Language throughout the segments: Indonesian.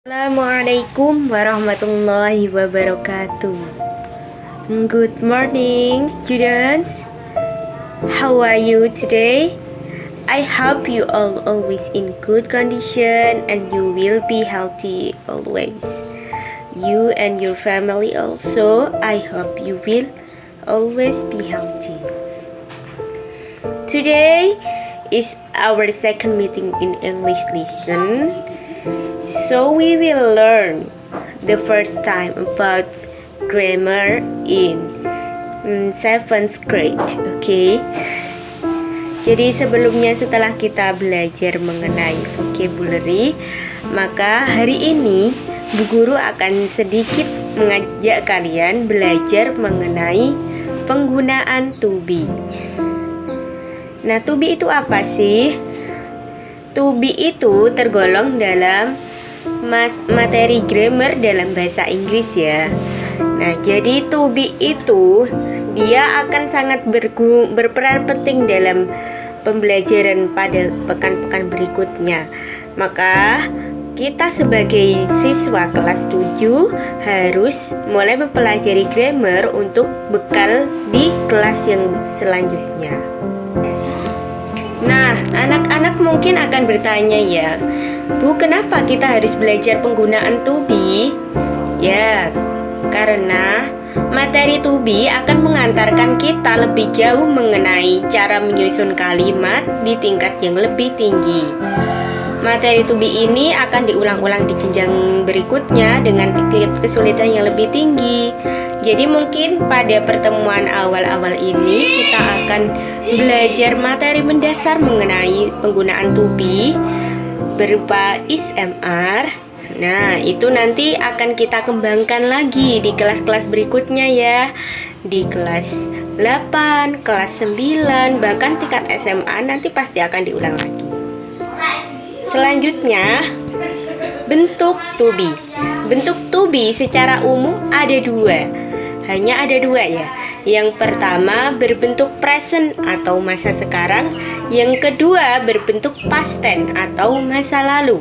Assalamualaikum warahmatullahi wabarakatuh. Good morning, students. How are you today? I hope you all always in good condition and you will be healthy always. You and your family also, I hope you will always be healthy. Today is our second meeting in English lesson. So we will learn the first time about grammar in 7th grade, okay? Jadi sebelumnya setelah kita belajar mengenai vocabulary, maka hari ini Bu Guru akan sedikit mengajak kalian belajar mengenai penggunaan to be. Nah, to be itu apa sih? To be itu tergolong dalam materi grammar dalam bahasa Inggris ya. Nah, jadi to be itu dia akan sangat berperan penting dalam pembelajaran pada pekan-pekan berikutnya. Maka kita sebagai siswa kelas 7 harus mulai mempelajari grammar untuk bekal di kelas yang selanjutnya. Nah, anak-anak mungkin akan bertanya ya, Bu, kenapa kita harus belajar penggunaan to be? Ya, karena materi to be akan mengantarkan kita lebih jauh mengenai cara menyusun kalimat di tingkat yang lebih tinggi. Materi to be ini akan diulang-ulang di jenjang berikutnya dengan tingkat kesulitan yang lebih tinggi. Jadi mungkin pada pertemuan awal-awal ini kita akan belajar materi mendasar mengenai penggunaan to be berupa is, am, are. Nah, itu nanti akan kita kembangkan lagi di kelas-kelas berikutnya ya. Di kelas 8, kelas 9, bahkan tingkat SMA nanti pasti akan diulang lagi. Selanjutnya, bentuk to be. Bentuk to be secara umum ada dua. Hanya ada dua ya. Yang pertama berbentuk present atau masa sekarang. Yang kedua berbentuk past tense atau masa lalu.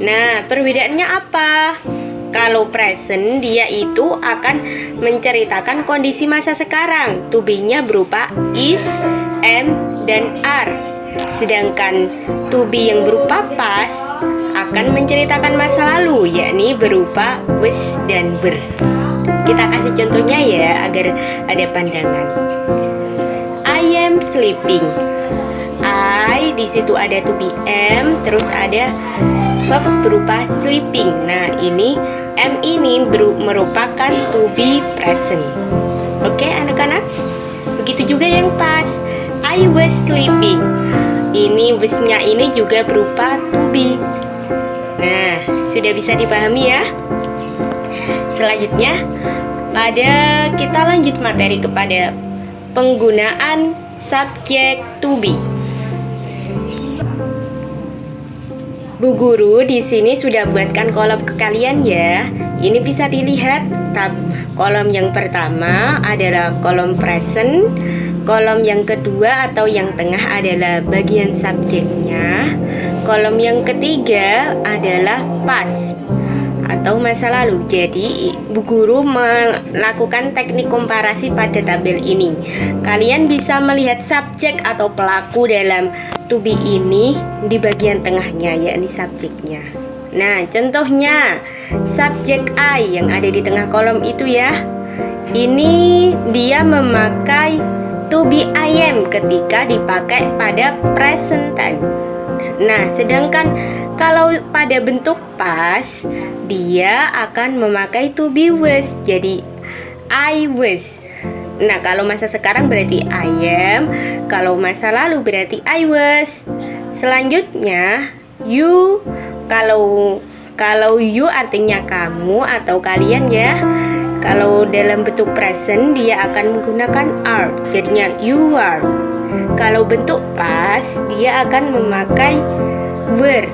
Nah, perbedaannya apa? Kalau present dia itu akan menceritakan kondisi masa sekarang. To be-nya berupa is, am, dan are. Sedangkan to be yang berupa past akan menceritakan masa lalu, yakni berupa was dan were. Kita kasih contohnya ya agar ada pandangan. I am sleeping. I di situ ada to be am, terus ada verb berupa sleeping. Nah, ini am ini merupakan to be present. Oke, anak-anak? Begitu juga yang past. I was sleeping. Ini was-nya ini juga berupa to be. Nah, sudah bisa dipahami ya? Selanjutnya, kita lanjut materi kepada penggunaan subjek to be. Bu Guru di sini sudah buatkan kolom ke kalian ya. Ini bisa dilihat. Kolom yang pertama adalah kolom present. Kolom yang kedua atau yang tengah adalah bagian subjeknya. Kolom yang ketiga adalah past atau masa lalu. Jadi Bu Guru melakukan teknik komparasi pada tabel ini. Kalian bisa melihat subjek atau pelaku dalam to be ini di bagian tengahnya, yakni subjeknya. Nah, contohnya subjek I yang ada di tengah kolom itu ya. Ini dia memakai to be I am ketika dipakai pada present tense. Nah, sedangkan kalau pada bentuk past, dia akan memakai to be was. Jadi, I was. Nah, kalau masa sekarang berarti I am. Kalau masa lalu berarti I was. Selanjutnya, you. Kalau you artinya kamu atau kalian ya. Kalau dalam bentuk present, dia akan menggunakan are. Jadinya you are. Kalau bentuk past, dia akan memakai were.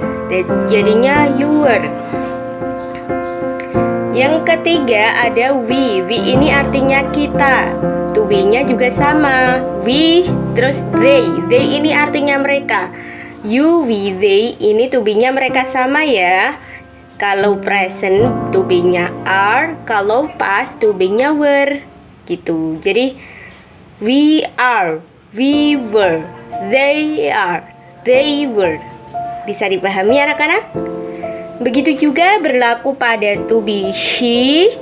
Jadinya you were. Yang ketiga ada we. We ini artinya kita. To be-nya juga sama. We terus they. They ini artinya mereka. You, we, they ini to be-nya mereka sama ya. Kalau present to be-nya are, kalau past to be-nya were. Gitu. Jadi we are, we were, they are, they were. Bisa dipahami anak-anak? Begitu juga berlaku pada to be she,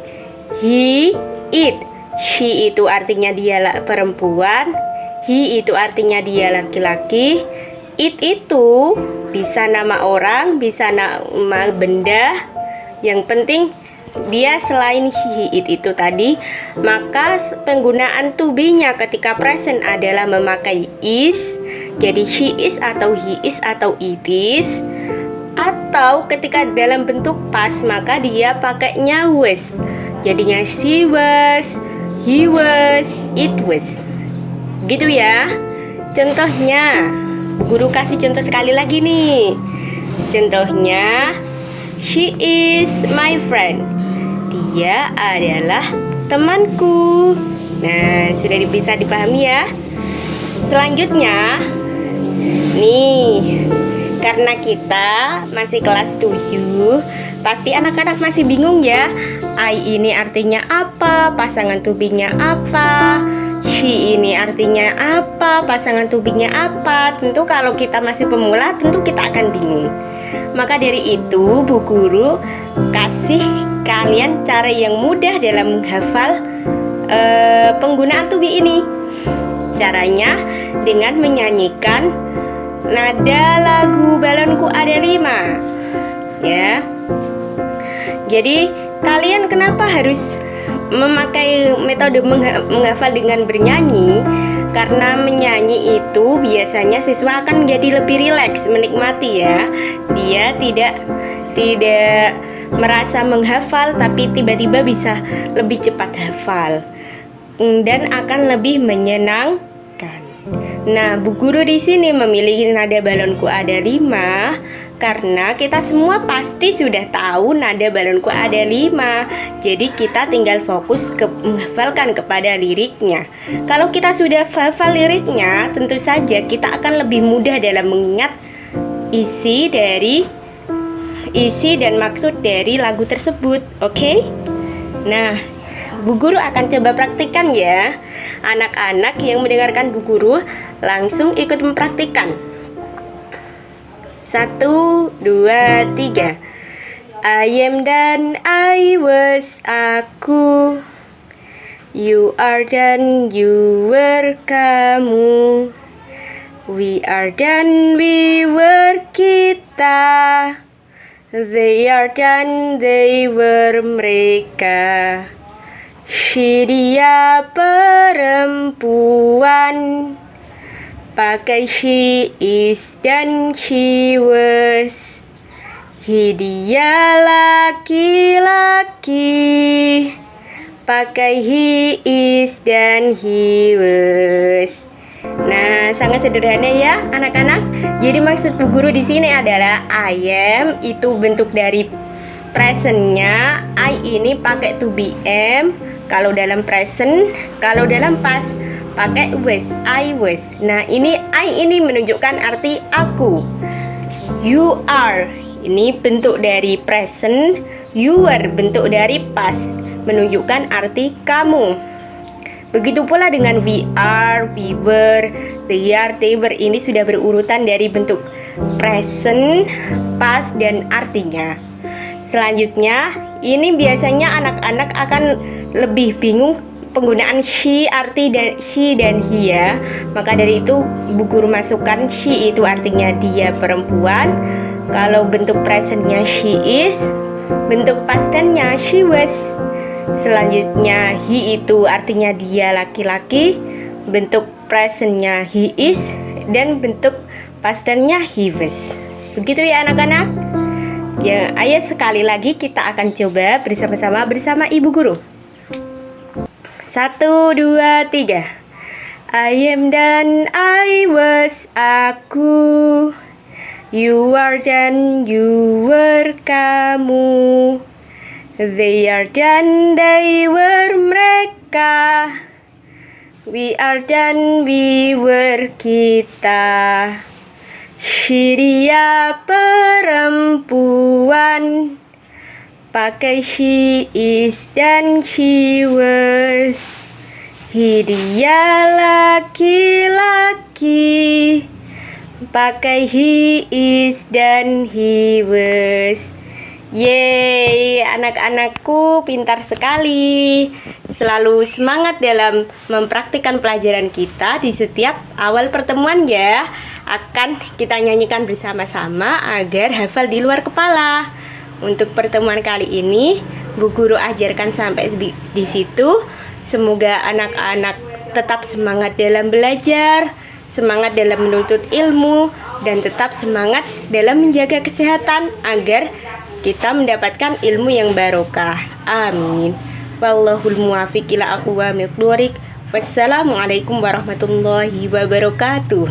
he, it. She itu artinya dia perempuan, he itu artinya dia laki-laki, it itu bisa nama orang, bisa nama benda. Yang penting dia selain he, it itu tadi, maka penggunaan to be-nya ketika present adalah memakai is. Jadi she is atau he is atau it is. Atau ketika dalam bentuk past maka dia pakainya was. Jadinya she was, he was, it was. Gitu ya. Contohnya, guru kasih contoh sekali lagi nih. Contohnya, she is my friend. Dia adalah temanku. Nah, sudah bisa dipahami ya. Selanjutnya, nih, karena kita masih kelas 7, pasti anak-anak masih bingung ya. I ini artinya apa? Pasangan to be-nya apa? She ini artinya apa? Pasangan to be-nya apa? Tentu kalau kita masih pemula, tentu kita akan bingung. Maka dari itu, Bu Guru kasih kalian cara yang mudah dalam menghafal penggunaan to be ini. Caranya dengan menyanyikan nada lagu Balonku Ada 5. Ya. Jadi kalian kenapa harus memakai metode menghafal dengan bernyanyi? Karena menyanyi itu biasanya siswa akan menjadi lebih rileks menikmati ya. Dia tidak merasa menghafal tapi tiba-tiba bisa lebih cepat hafal dan akan lebih menyenangkan. Nah, Bu Guru di sini memilih nada Balonku Ada 5 karena kita semua pasti sudah tahu nada Balonku Ada 5. Jadi kita tinggal fokus menghafalkan kepada liriknya. Kalau kita sudah hafal liriknya, tentu saja kita akan lebih mudah dalam mengingat isi dan maksud dari lagu tersebut. Oke? Nah, Bu Guru akan coba praktikkan ya. Anak-anak yang mendengarkan Bu Guru langsung ikut mempraktikkan. 1, 2, 3. I am dan I was aku. You are dan you were kamu. We are dan we were kita. They are dan they were mereka. She dia perempuan, pakai she is dan she was. He dia laki-laki, pakai he is dan he was. Nah, sangat sederhana ya anak-anak. Jadi maksud Bu Guru di sini adalah I am itu bentuk dari presentnya. I ini pakai to be am. Kalau dalam present, kalau dalam past pakai was, I was. Nah, ini I ini menunjukkan arti aku. You are ini bentuk dari present, you were bentuk dari past, menunjukkan arti kamu. Begitu pula dengan we are, we were, they are, they were. Ini sudah berurutan dari bentuk present, past, dan artinya. Selanjutnya, ini biasanya anak-anak akan lebih bingung penggunaan she, arti dan she dan he ya. Maka dari itu Bu Guru masukkan she itu artinya dia perempuan. Kalau bentuk presentnya she is, bentuk past tense-nya she was. Selanjutnya he itu artinya dia laki-laki, bentuk presentnya he is, dan bentuk past tense-nya he was. Begitu ya anak-anak. Ya, ayo sekali lagi kita akan coba bersama-sama bersama Ibu Guru. 1, 2, 3. I am dan I was aku. You are dan you were kamu. They are dan they were mereka. We are dan we were kita. She dia perempuan, pakai she is dan she was. Dia laki-laki, pakai he is dan he was. Yeay, anak-anakku pintar sekali. Selalu semangat dalam mempraktikkan pelajaran kita di setiap awal pertemuan ya. Akan kita nyanyikan bersama-sama agar hafal di luar kepala. Untuk pertemuan kali ini, Bu Guru ajarkan sampai di situ. Semoga anak-anak tetap semangat dalam belajar, semangat dalam menuntut ilmu, dan tetap semangat dalam menjaga kesehatan agar kita mendapatkan ilmu yang barokah. Amin. Wallahul muwaffiq ila aqwamit thoriq. Wassalamualaikum warahmatullahi wabarakatuh.